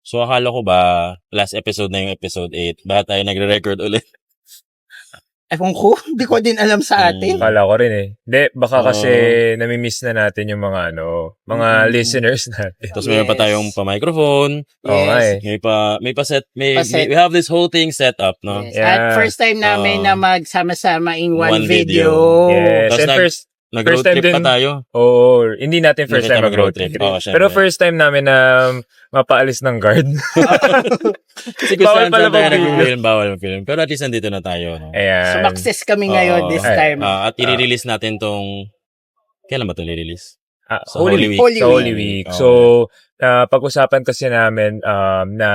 So, akala ko ba, last episode na yung episode 8, bakit tayo nagre-record ulit? Ewan ko, hindi ko din alam sa atin. Kala ko rin eh. Hindi, baka kasi nami-miss na natin yung mga listeners natin. Tapos mayroon pa tayong pa-microphone. Oo nga eh. May pa-set. We have this whole thing set up, no? Yes. Yeah. At first time namin na magsama-sama in one video. Yes. Tapos And nag-road first time trip pa din- tayo. Oo, hindi natin first Hindi time tayo mag-road mag-road trip. trip. Oo, syempre. Pero first time namin na mapaalis ng guard. Kasi kung Bawal saan pala tayo mag-film. nag-film, bawal mag-film. Pero at least nandito na tayo. No? Ayan. Sumakses kami ngayon this time. At i-release natin tong... Kailan ba ito i-release? Sa Holy Week. Holy Sa Week. Holy Week. Oo. So, pag-usapan kasi namin na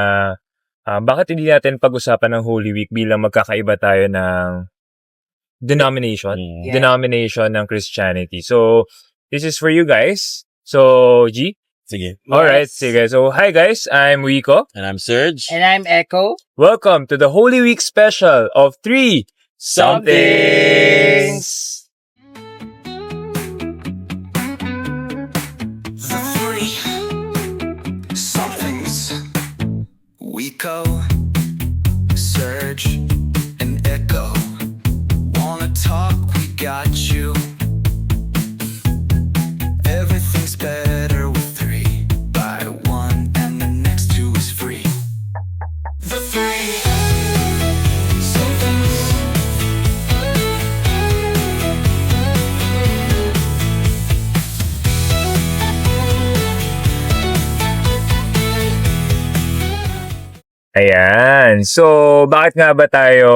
bakit hindi natin pag-usapan ng Holy Week bilang magkakaiba tayo ng denomination. Yeah. Denomination ng Christianity. So, this is for you guys. So, G? Sige. Alright, sige. So, hi guys, I'm Rico. And I'm Serge. And I'm Echo. Welcome to the Holy Week special of 3 Somethings! The three somethings. Rico, Serge, and Echo. Wanna talk? We got you. Everything's better with three. Buy one and the next two is free. The three somethings. Ayan. So, bakit nga ba tayo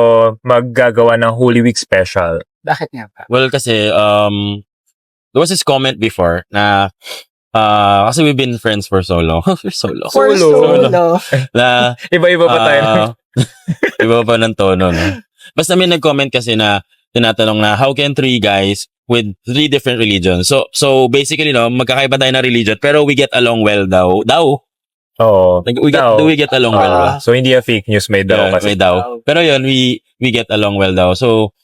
maggagawa ng Holy Week special? Bakit nga ba? Well, kasi, there was this comment before na, kasi we've been friends for so long. Solo. Solo. Na, Iba-iba pa tayo. iba pa ng tono, no? Basta may nag-comment kasi na, tinatanong na, how can three guys with three different religions? So basically, no, magkakaiba tayo na religion, pero we get along well daw. Oo. Do we get along well ba? So, hindi yung fake news, may daw Yeah, kasi. may daw. Pero yun, we get along well daw. So,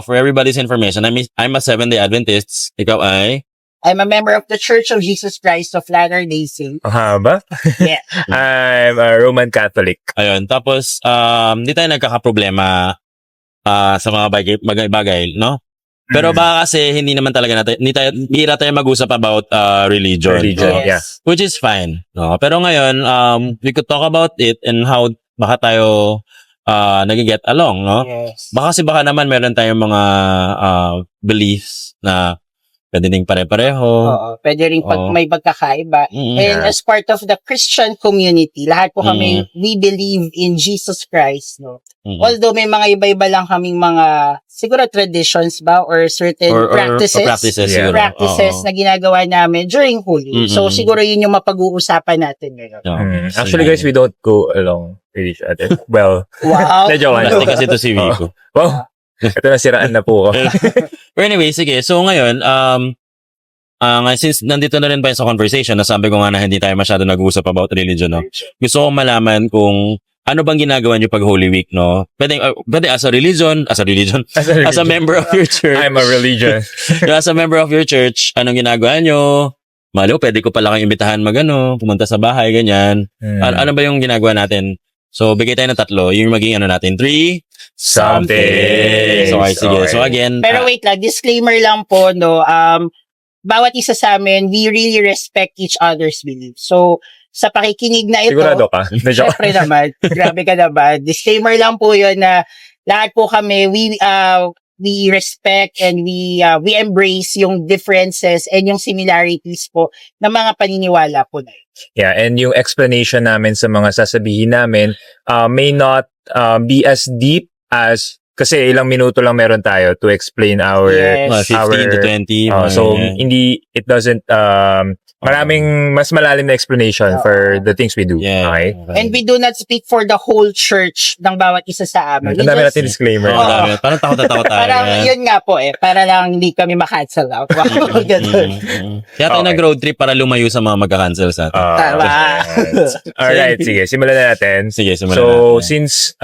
for everybody's information, I'm a Seventh-day Adventist. Ikaw ay? I'm a member of the Church of Jesus Christ of Latter-day Saints. Ang haba? Yeah. I'm a Roman Catholic. Ayun. Tapos, di tayo nagkakaproblema sa mga bagay, no? Pero baka kasi hindi naman talaga natin, bihira tayo mag-usap about religion. Religion, no? yeah. Which is fine. No? Pero ngayon, we could talk about it and how baka tayo nag-get along, no? Yes. Baka naman meron tayong mga beliefs na pwede ding pare-pareho. Oo. Pwede rin pag may pagkakaiba. And as part of the Christian community, lahat po kami, we believe in Jesus Christ, no? Although may mga iba-iba lang kaming mga, siguro traditions ba or certain practices. Practices, Yeah. siguro. Practices Oo. na ginagawa namin during Holy Week. So siguro yun yung mapag-uusapan natin ngayon. Oo. Actually, guys, we don't go along with each other. Well, Wow. medyo Plastic kasi ito si Vico. wow. Ito nasiraan na po ako. But anyway, sige. So ngayon, since nandito na rin pa sa conversation, nasabi ko nga na hindi tayo masyado nag-uusap about religion, no? Gusto ko malaman kung ano bang ginagawa niyo pag Holy Week, no? Pwede as a religion, as a member of your church. I'm a religion. As a member of your church, anong ginagawa niyo? Malo, pwede ko pala kang imbitahan pumunta sa bahay, ganyan. Ano ba yung ginagawa natin? So, bigay tayo ng 3. Yung maging natin, 3 Something. So, okay, sige. So, again, Pero wait lang, disclaimer lang po, no, bawat isa sa amin, we really respect each other's beliefs. So, sa pakikinig na ito, Sigurado ka? Medyo. syempre naman, grabe ka naman. Disclaimer lang po yun na lahat po kami, we respect and we embrace yung differences and yung similarities po ng mga paniniwala po na yun. Yeah, and yung explanation namin sa mga sasabihin namin may not be as deep as kasi ilang minuto lang meron tayo to explain our Yes. 15 to 20. so it doesn't maraming mas malalim na explanation for the things we do. Yeah. Okay? And we do not speak for the whole church ng bawat isa sa amin. Ang dami natin disclaimer. Oo, dami. Parang takot na takot tayo. Parang yun nga po para lang hindi kami makancel out. Wow, ganun. Kaya tayo Okay. nag-road trip para lumayo sa mga magka-cancel sa atin. Tama. Alright, sige. Simulan na natin. Sige, simulan So, natin. since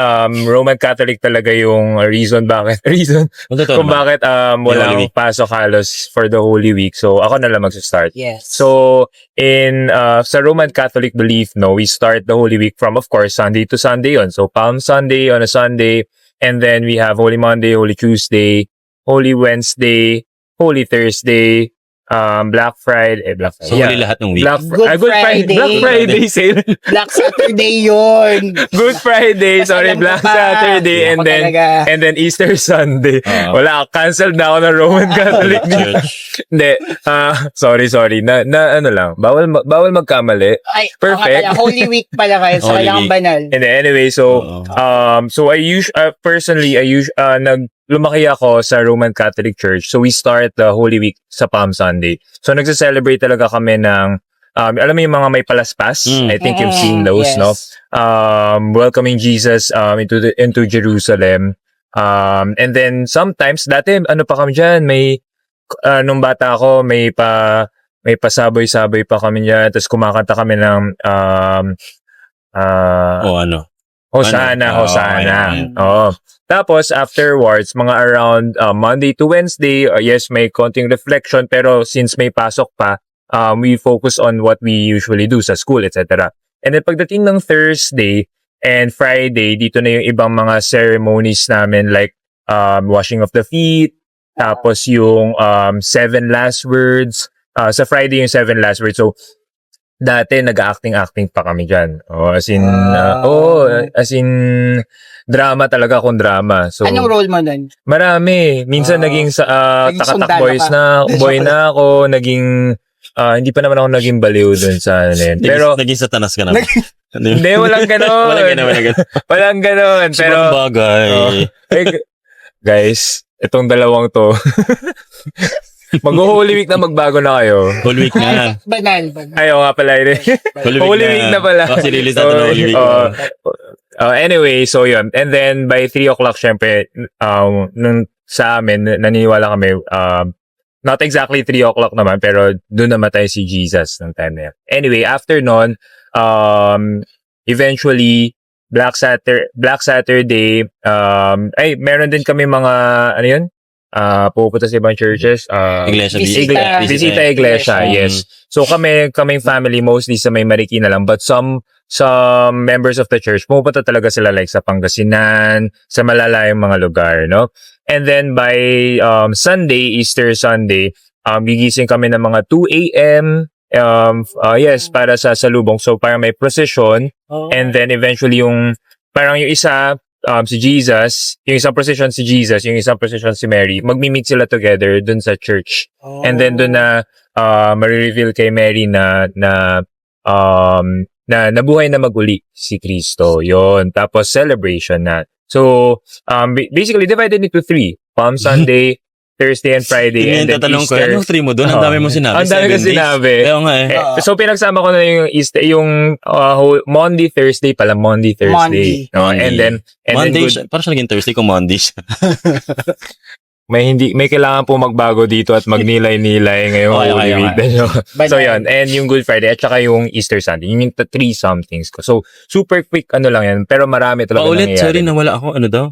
Roman Catholic talaga yung reason Totoo kung naman. bakit Holy walang Week. pasok halos for the Holy Week. So, ako na lang mag-start. Yes. So, So, sa Roman Catholic belief, no, we start the Holy Week from, of course, Sunday to Sunday on. So, Palm Sunday on a Sunday, and then we have Holy Monday, Holy Tuesday, Holy Wednesday, Holy Thursday, Black Friday, So, huli lahat ng week. Good Friday. Black Friday sale. Black Saturday yun. Good Friday, Mas sorry, alam ko Black pa. Saturday, Ako and then Easter Sunday. Wala, canceled na ako ng Roman Catholic. Church. Hindi, sorry, na ano lang, bawal magkamali. Ay, Perfect. Pala, Holy Week pala kayo. So, Holy kailangan Week. banal. And then, anyway, so personally, lumaki ako sa Roman Catholic Church. So we start the Holy Week sa Palm Sunday. So nagse-celebrate talaga kami ng alam mo yung mga may palaspas? I think you've seen those, Yes. no? Welcoming Jesus into Jerusalem. And then sometimes dati ano pa kami diyan, may nung bata ako may pasaboy-saboy pa kami diyan, tapos kumakanta kami ng Ano? Hosanna, Ano? Hosanna. Okay. Oo. Tapos, afterwards, mga around Monday to Wednesday, yes, may konting reflection, pero since may pasok pa, we focus on what we usually do sa school, etc. And then, pagdating ng Thursday and Friday, dito na yung ibang mga ceremonies namin like washing of the feet, tapos yung 7 last words. Sa Friday yung 7 last words. So, dati nag-acting pa kami dyan. As in drama talaga akong drama. So, Anong role mo nun? marami. Minsan naging Naging takatak sundalo boys ka. na, boy na ako, naging, hindi pa naman ako naging baliw dun sa ano yun. Pero, Naging satanas ka naman. hindi, walang ganon. Walang ganon. Walang ganon. Pero, Pero, bagay. guys, itong dalawang to, mag-Holy Week na magbago na kayo. Whole week na. Banal. Ayaw nga pala yun. Holy Week na pala. Kasi release natin ng Holy Week. Anyway, so yun. And then, by 3 o'clock, syempre, nung sa amin, naniniwala kami, not exactly 3 o'clock naman, pero doon namatay si Jesus ng time na yun. Anyway, after nun, eventually, Black Saturday, meron din kami mga, ano yun? Pupunta sa ibang churches. Iglesia. Visita Iglesia, yes. So kaming family, mostly sa may Marikina lang. But some members of the church, pupunta talaga sila like sa Pangasinan, sa malalayong mga lugar, no? And then by Sunday, Easter Sunday, gigising kami ng mga 2 a.m. Yes, para sa salubong. So parang may procession. And then eventually parang yung isa, si Jesus, yung isang procession si Jesus, yung isang procession si Mary, magmi-meet sila together dun sa church. And then dun na marireveal kay Mary na nabuhay na maguli si Kristo. Yon. Tapos celebration na. So, basically divided into 3. Palm Sunday, Thursday and Friday, and then tatanong ko, Easter. anong 3 mo doon? Ang dami mo sinabi. Ang dami ko 7 days. sinabi. Kaya nga eh. So, pinagsama ko na yung Easter, yung Monday, Thursday pala, Monday, Thursday. Monday. No? Monday. And then Monday, good, parang siya naging Thursday kung Monday siya. may kailangan po magbago dito at magnilay-nilay ngayong Okay, Holy okay, Week. So, yun. And yung Good Friday at saka yung Easter Sunday. Yung 3 somethings ko. So, super quick ano lang yan. Pero marami talaga Paulit, nangyayari. sorry, nawala ako. Ano daw?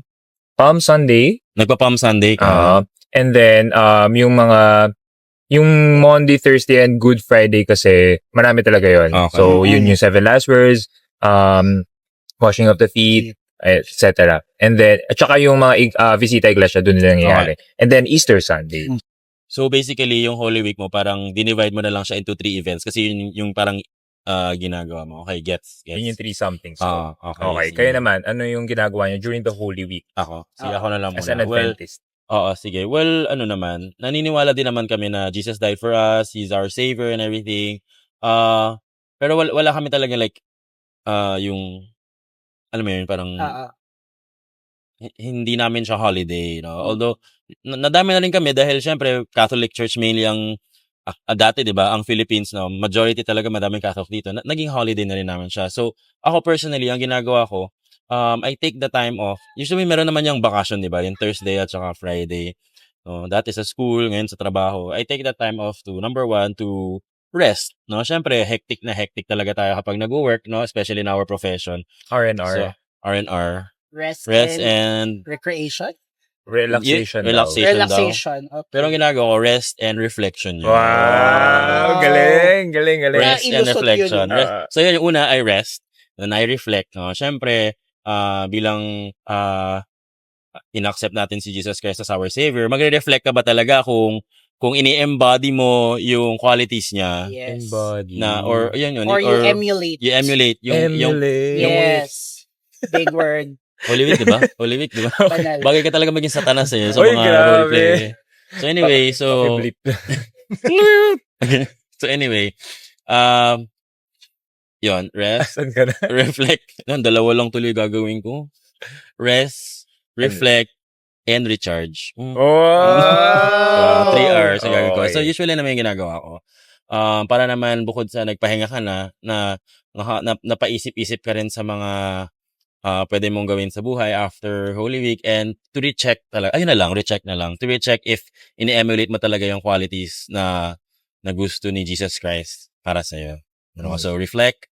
Palm Sunday. Nagpa-Palm Sunday ka. And then, yung Monday, Thursday, and Good Friday kasi, marami talaga yun. Okay. So, yun yung 7 last words, washing of the feet, etc. And then, at saka yung mga visita iglesia, doon nila nangyayari. And then, Easter Sunday. So basically, yung Holy Week mo, parang dinivide mo na lang siya into 3 events kasi yung parang ginagawa mo. Okay, gets. Yun yung 3 somethings. Okay. Okay, Sige. kayo naman, ano yung ginagawa niyo during the Holy Week? Ako. Sige, ako na lang As muna. an Adventist. Sige. Well, ano naman, naniniwala din naman kami na Jesus died for us, He's our Savior and everything. Pero wala kami talaga like, yung, alam mo yun, parang, hindi namin siya holiday, no? Although, nadami na rin kami dahil syempre, Catholic Church mainly ang, dati, di ba, ang Philippines, no, majority talaga madaming Catholic dito, naging holiday na rin namin siya. So, ako personally, ang ginagawa ko, I take the time off. Usually, meron naman yung vacation, di ba? Yung Thursday at saka Friday. No, dati sa school, ngayon sa trabaho. I take that time off to, number 1, to rest. No, syempre, hectic talaga tayo kapag nag-work, no? Especially in our profession. R&R. So, R&R. Rest Rest and and recreation. Relaxation daw. Relaxation. Okay. Pero ang ginagawa ko, rest and reflection yun. Wow! Galing! Galing! Rest and ilusot reflection. yun. So yun, yung una ay rest, then I reflect. No? Siyempre, bilang in-accept natin si Jesus Christ as our Savior, magre-reflect ka ba talaga kung ini-embody mo yung qualities niya Yes. Embody. na or yun Or you emulate. you emulate yung Yes. Big word. Holy Week, di ba? Holy Week, di ba? Banal. Bagay ka talaga maging satanas sa Uy, mga grabe. roleplay. So anyway, so Bleep. so anyway, yun, rest, Saan ka na? reflect. Yan, dalawa lang tuloy gagawin ko. Rest, reflect, and recharge. Oh! 3 hours ang gagawin ko. Okay. So usually naman yung ginagawa ko. Para naman bukod sa nagpahinga ka na napaisip-isip ka rin sa mga pwede mong gawin sa buhay after Holy Week and to recheck talaga. Ayun na lang, recheck na lang. To recheck if ini-emulate mo talaga yung qualities na gusto ni Jesus Christ para sa iyo. So reflect,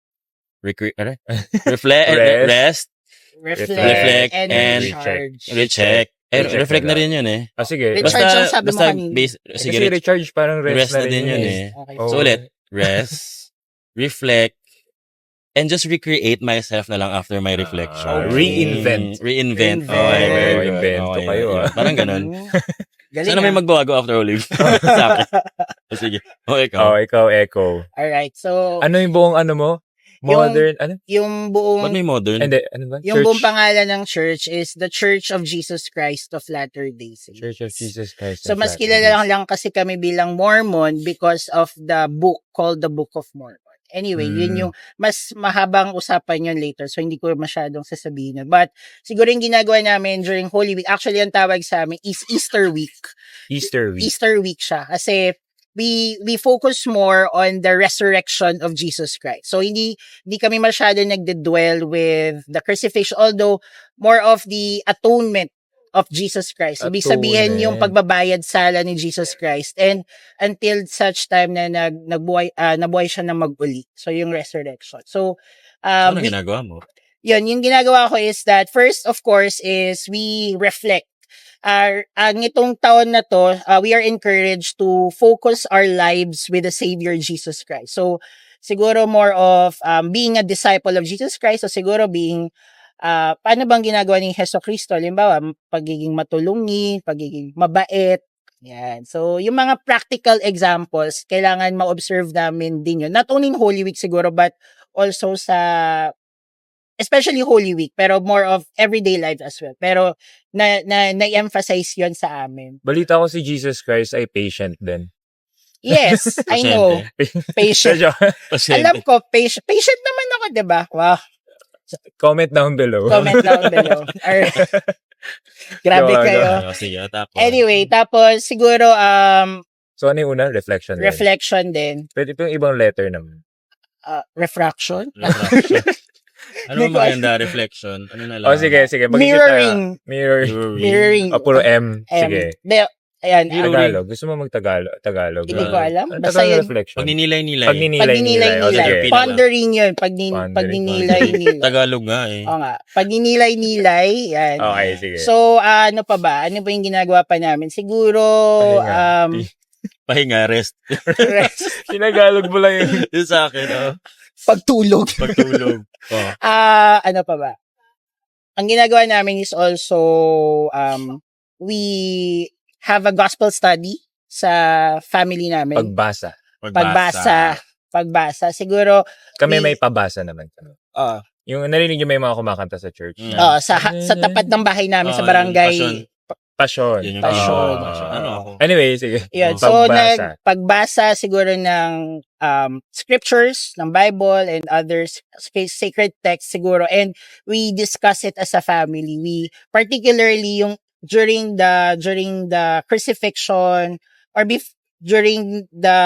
reflect, rest, reflect, and recharge. recheck. Recheck Reflect na na rin yun eh. Sige. Recharge ang sabi mo kanina. Sige, Kasi recharge parang rest na din yun eh. Okay. Oh. So ulit, rest, reflect, and just recreate myself na lang after my reflection. Reinvent. Reinvent. Reinvent. Okay, very good. Invento Okay, kayo, yun. Parang ganun. Galing. Sana may magbago after Olive. Sa akin. Sige. Okay, Oh, ikaw. ikaw, Echo. Alright. So, Ano yung buong mo? Modern, ano? yung buong Ba't may modern? Hindi, ano ba? yung buong pangalan ng church is the Church of Jesus Christ of Latter-day Saints. Church of Jesus Christ. So, of mas Latter-day kilala lang kasi kami bilang Mormon because of the book called the Book of Mormon. Anyway, yun yung mas mahabang usapan yun later. So, hindi ko masyadong sasabihin yun. But, siguro yung ginagawa namin during Holy Week, actually, ang tawag sa amin is Easter Week. Easter week. Easter Week siya. Kasi, we focus more on the resurrection of Jesus Christ. So, hindi kami masyado nagde-dwell with the crucifixion, although more of the atonement of Jesus Christ. Ibig sabihin yung pagbabayad sala ni Jesus Christ and until such time na nabuhay siya na mag-uli. So, yung resurrection. So, Ano ginagawa mo? yung ginagawa ko is that first, of course, is we reflect. Ang itong taon na to, we are encouraged to focus our lives with the Savior Jesus Christ. So, siguro more of being a disciple of Jesus Christ, so siguro being paano bang ginagawa ni Hesus Kristo? Halimbawa, pagiging matulungin, pagiging mabait. Yan. So, yung mga practical examples, kailangan ma-observe namin din yun. Not only in Holy Week siguro, but also especially Holy Week, pero more of everyday life as well. Pero, na-emphasize yun sa amin. Balita ko si Jesus Christ ay patient din. Yes, I know. Patient. Alam ko, patient. Patient naman ako, diba? Wow. Comment down below. Comment down below. Alright. Grabe kayo. Sige, tapos. Anyway, tapos siguro So, ano yung una? Reflection din. reflection din. Pwede pa yung ibang letter naman. Refraction? Ano ba maganda? Reflection? Ano na lang? Oh, sige. Mirroring. Mirroring. Puro M. Sige. Ayan. Tagalog. Gusto mo Tagalog? Hindi ko alam. Ano Basta Tagalog yun. reflection? Pagninilay-nilay. Pagninilay-nilay. Oh, sige. Pagninilay-nilay. Pondering yun. Pondering. Pagninilay-nilay. Tagalog nga eh. Oo nga. Pagninilay-nilay. Yan. Okay, sige. So, ano pa ba? Ano ba yung ginagawa pa namin? Siguro, Pahinga, rest. Sinagalog mo lang yun. Yun sa akin, pagtulog. Pagtulog. Ano pa ba? Ang ginagawa namin is also, we have a gospel study sa family namin. Pagbasa. Siguro, Kami may pabasa naman. yung Yung narinig yung may mga kumakanta sa church. sa tapat ng bahay namin sa barangay. Passion. Passion. Anyway, sige. Yun. So, pagbasa siguro ng scriptures, ng Bible, and other sacred texts siguro. And we discuss it as a family. We, particularly yung during the crucifixion, or during the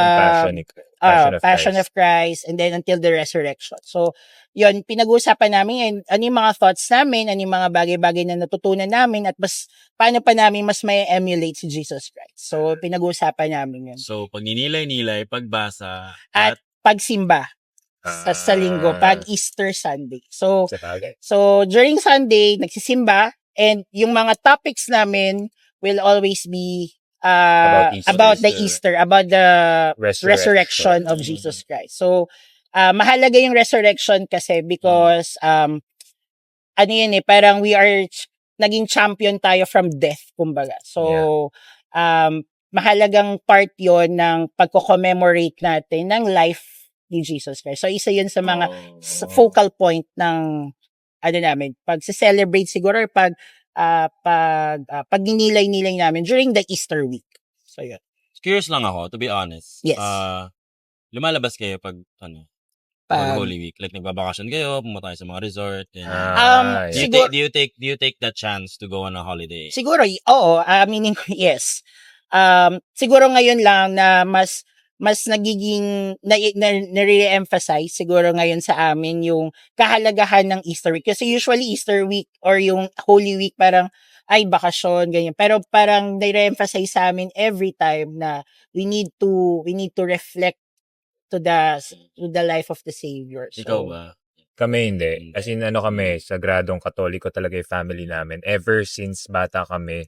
Passion of Christ, and then until the resurrection. So, yun, pinag-uusapan namin and ano yung mga thoughts namin, ano yung mga bagay-bagay na natutunan namin, at paano pa namin mas may emulate si Jesus Christ. So, pinag-uusapan namin yun. So, pagninilay-nilay, pagbasa, at pagsimba sa linggo, pag Easter Sunday. So, during Sunday, nagsisimba, And yung mga topics namin will always be About about the Easter. Easter, about the resurrection of Mm. Jesus Christ. So, mahalaga yung resurrection kasi because, ano yun parang we are naging champion tayo from death, kumbaga. So, mahalagang part yon ng pagko-commemorate natin ng life ni Jesus Christ. So, isa yun sa mga focal point ng namin, pag-celebrate siguro, pag ninilay-nilay namin during the Easter week. So, yun. Curious lang ako, to be honest. Yes. Lumalabas kayo pag Holy Week. Like, nagbabakasyon kayo, pumunta kayo sa mga resort. And, Siguro- do you take that chance to go on a holiday? Siguro, oo, meaning, yes. Siguro ngayon lang na mas nagiging nare-emphasize siguro ngayon sa amin yung kahalagahan ng Easter week. Kasi usually Easter week or yung Holy Week parang ay bakasyon ganyan. Pero parang nare-emphasize sa amin every time na we need to reflect to the life of the Savior. So, Ikaw ba? Kami hindi. As in, kami, sagradong katoliko talaga yung family namin. Ever since bata kami,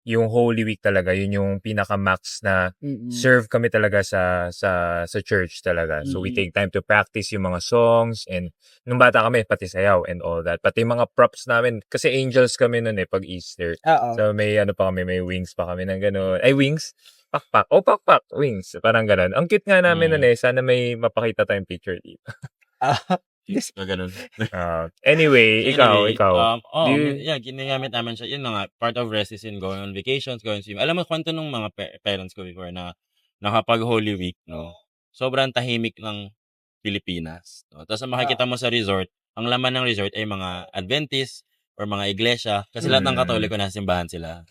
yung Holy Week talaga, yun yung pinaka-max na serve kami talaga sa church talaga. So, we take time to practice yung mga songs and nung bata kami, pati sayaw and all that. Pati mga props namin, kasi angels kami nun pag Easter. Oo. So, may may wings pa kami ng gano'n. Ay, wings? Pakpak. Pakpak. Wings. Parang gano'n. Ang cute nga namin nun sana may mapakita tayong picture dito. Ganun. Anyway, ikaw. Ginagamit namin siya. Yun na nga, part of rest is in going on vacations, going swim. Alam mo, kwento nung mga parents ko before na nakapag Holy Week, no? Sobrang tahimik ng Pilipinas. No? Tapos ang makikita mo sa resort, ang laman ng resort ay mga Adventist or mga iglesia. Kasi lahat ng Katoliko na simbahan sila.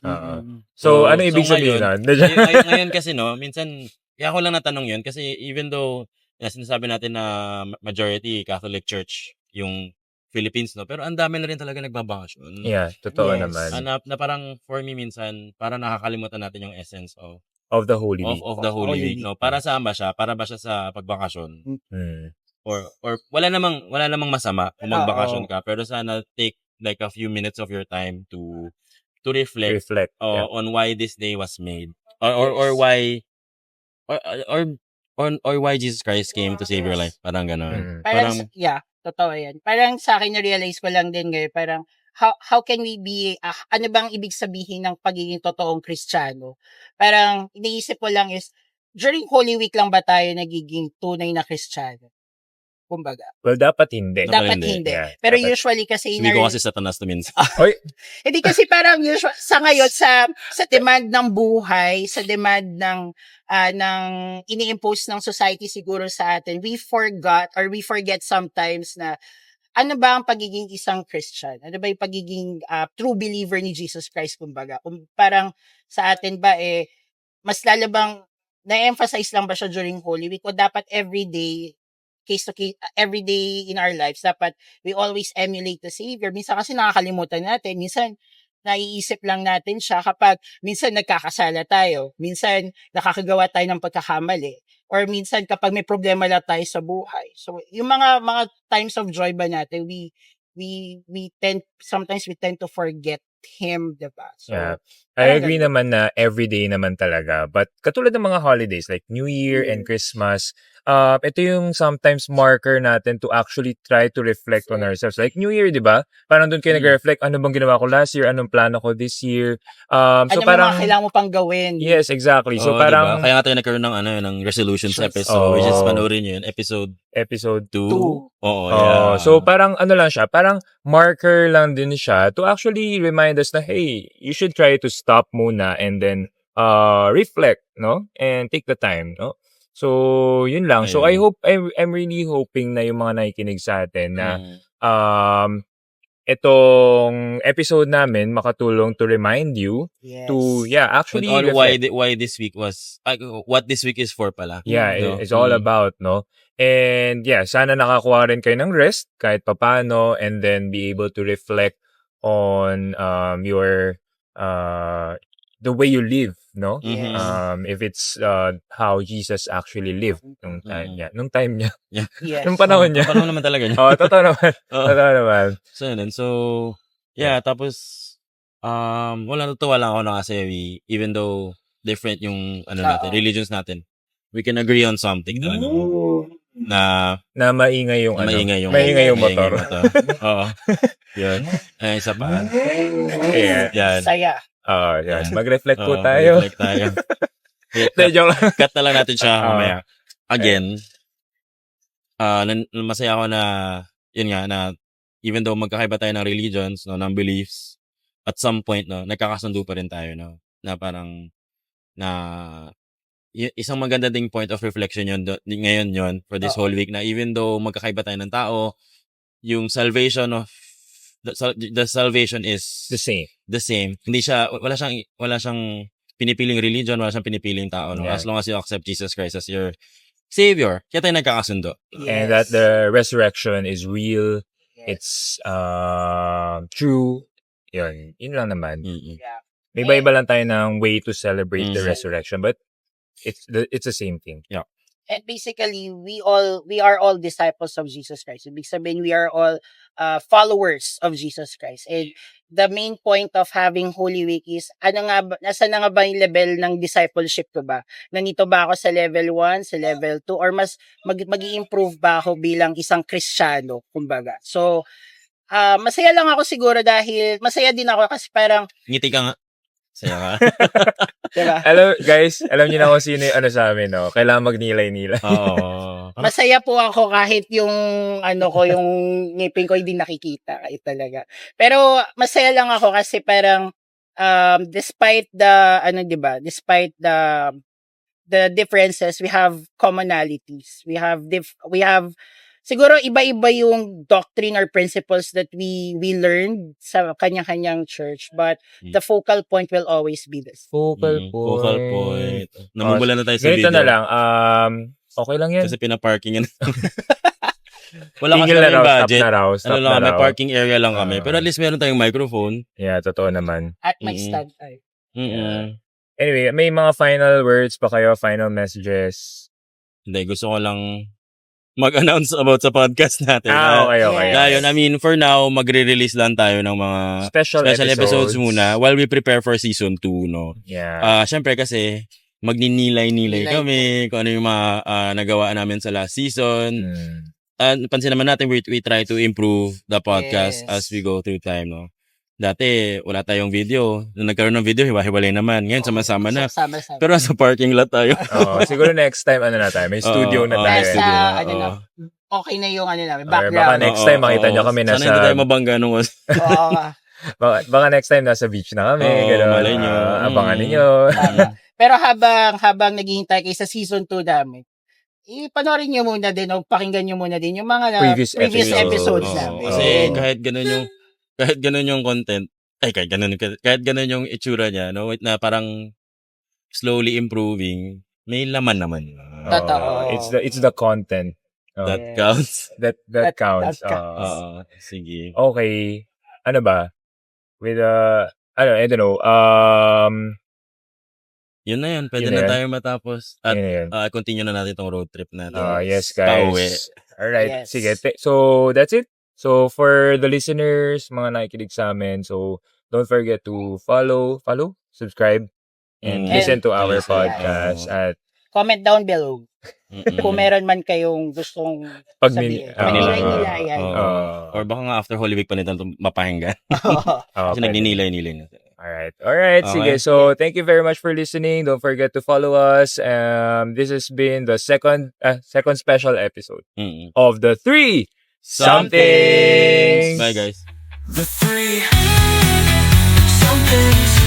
So, ano ibig sabihin nun? Ngayon kasi, no, minsan, kaya ako lang natanong yun kasi even though sinasabi natin na majority Catholic Church yung Philippines, no? Pero ang dami na rin talaga nagbabakasyon. Yeah, totoo Yes. naman. Na parang for me minsan, parang nakakalimutan natin yung essence Of the Holy Week. of the Holy Week, no? Para saan ba siya? Para ba siya sa pagbakasyon? Or wala namang masama kung magbakasyon ka, pero sana take like a few minutes of your time to reflect on why this day was made. Or why or why Jesus Christ came to save your life. Parang gano'n. Parang totoo yan. Parang sa akin na-realize ko lang din ngayon, parang how can we be, ano bang ibig sabihin ng pagiging totoong Kristiyano? Parang iniisip ko lang is, during Holy Week lang ba tayo nagiging tunay na Kristiyano? Kumbaga. Well, dapat hindi. Dapat hindi. Yeah, Pero dapat. usually kasi Sabi ko kasi Satanas to minsan. hindi kasi parang usual sa ngayon sa demand ng buhay, sa demand ng ini-impose ng society siguro sa atin, we forget sometimes na ano ba ang pagiging isang Christian? Ano ba yung pagiging true believer ni Jesus Christ kumbaga? Parang sa atin ba mas lalabang na-emphasize lang ba siya during Holy Week o dapat everyday case to case, every day in our lives, dapat we always emulate the Savior. Minsan kasi nakakalimutan natin. Minsan, naiisip lang natin siya kapag minsan nagkakasala tayo. Minsan, nakakagawa tayo ng pagkakamali. Or minsan, kapag may problema lang tayo sa buhay. So, yung mga times of joy ba natin, sometimes we tend to forget Him, diba? So, yeah. I agree naman na everyday naman talaga. But katulad ng mga holidays like New Year and Christmas, ito yung sometimes marker natin to actually try to reflect on ourselves. Like New Year, di ba? Parang doon kayo nag-reflect, ano bang ginawa ko last year? Anong plano ko this year? So parang mga kailangan mo pang gawin? Yes, exactly. So parang diba? Kaya nga tayo nagkaroon ng resolutions episode, which is panoorin nyo yun, episode 2. Oo, yeah. So parang ano lang siya, parang marker lang din siya to actually remind us na, hey, you should try to stop muna and then reflect, no? And take the time, no? So, yun lang. So, I'm really hoping na yung mga nakikinig sa atin na itong episode namin makatulong to remind you to, actually on why this week was, what this week is for pala. Yeah, it's all about, no? And sana nakakuha rin kayo ng rest kahit papano and then be able to reflect on your the way you live, no? If it's how Jesus actually lived nung time niya. Yes. Nung panahon niya. Panahon naman talaga niya. Totoo naman. Totoo naman. So, yun. So, Yeah, tapos, wala, natutuwa lang ako na kasi even though different yung, natin, Oo. religions natin, we can agree on something talaga. Na Na maingay yung maingay yung motor. Oo. Yun. Ay, isa pa. Yeah. Yan. Saya. Yan. Mag-reflect po Oo, tayo. reflect tayo. Hindi, joke lang. Cut na lang natin siya mamaya. Again, masaya ako na, yun nga, na even though magkakaiba tayo ng religions, no, ng beliefs, at some point, no, nagkakasundo pa rin tayo, no, na parang, na, isang maganda ding point of reflection yun, ngayon yun, for this whole week, na even though magkakaiba tayo ng tao, yung salvation of, the salvation is The same. Hindi siya, wala siyang pinipiling religion, wala siyang pinipiling tao, no? Yeah. As long as you accept Jesus Christ as your Savior, kaya tayo nagkakasundo. And that the resurrection is real. It's true. Yun lang naman. Yeah. May iba lang tayo ng way to celebrate the Mhm. resurrection, but it's the same thing. And basically, we are all disciples of Jesus Christ. Ibig sabihin, we are all followers of Jesus Christ. And the main point of having Holy Week is, nasa na nga ba yung level ng discipleship ko ba? Nandito ba ako sa level 1, sa level 2, or mas mag-i-improve ba ako bilang isang Kristiyano, kumbaga? So, masaya lang ako siguro dahil, masaya din ako kasi parang, Ngiti ka nga. Saya ka. diba? Alam niyo na kung sino yung sa amin, no? Kailangan magnilay-nilay. Oo. Masaya po ako kahit yung yung ngipin ko hindi nakikita kahit talaga. Pero masaya lang ako kasi parang despite the despite the differences, we have commonalities. We have siguro iba-iba yung doctrine or principles that we learned sa kanya-kanyang church, but the focal point will always be this. Focal point. Namumula na tayo sa Ganito video. na lang. Okay lang yan. Kasi pinaparking yan. Wala kasi Tingin na kami raw, budget. stop na raw. May parking area lang kami. Pero at least meron tayong microphone. Yeah, totoo naman. At may stand tayo. Anyway, may mga final words pa kayo, final messages? Hindi, gusto ko lang mag-announce about sa podcast natin. Okay. Ngayon, I mean, for now, magre-release lang tayo ng mga Special episodes muna while we prepare for season 2, no? Yeah. Syempre kasi, magninilay-nilay Nilay kami kung ano yung mga nagawa namin sa last season. Pansin naman natin, we try to improve the podcast as we go through time, no? Dati, wala tayong video. Nung nagkaroon ng video, hiwa-hiwalay naman. Ngayon, sama-sama na. Sama-sama. Pero nasa parking lot tayo. Siguro next time, na tayo? May studio na tayo. Nasa, okay na yung namin, background. Baka next time, makita nyo kami nasa... Sana hindi tayo mabangga nung... Oo nga. baka next time, nasa beach na kami. Malay nyo. Abangan ninyo. Pero habang naghihintay kayo sa season 2 namin, panoorin nyo muna din o pakinggan nyo muna din yung mga previous episodes namin. Kasi kahit ganun yung content, kahit ganun yung itsura niya, no? Na parang slowly improving, may laman naman. Totoo. It's the content. That counts. That counts. Sige. Okay. Ano ba? With I don't know. Yun na yun. Yun Pwede na na yun. tayo matapos. At Yun na yun. continue na natin tong road trip natin. Yes, guys. Pauwi. Alright. Yes. Sige. So, that's it. So, for the listeners, mga nakikinig sa amin, so, don't forget to follow, subscribe, and listen to our podcast at comment down below. Kung meron man kayong gustong sabihin. Nilay-nilayan. Or baka nga after Holy Week pa nito mapahinggan. Kasi nagninilay-nilay na. Alright. Sige. So, thank you very much for listening. Don't forget to follow us. This has been the second special episode of the 3 Somethings. Bye, guys. The 3 Somethings.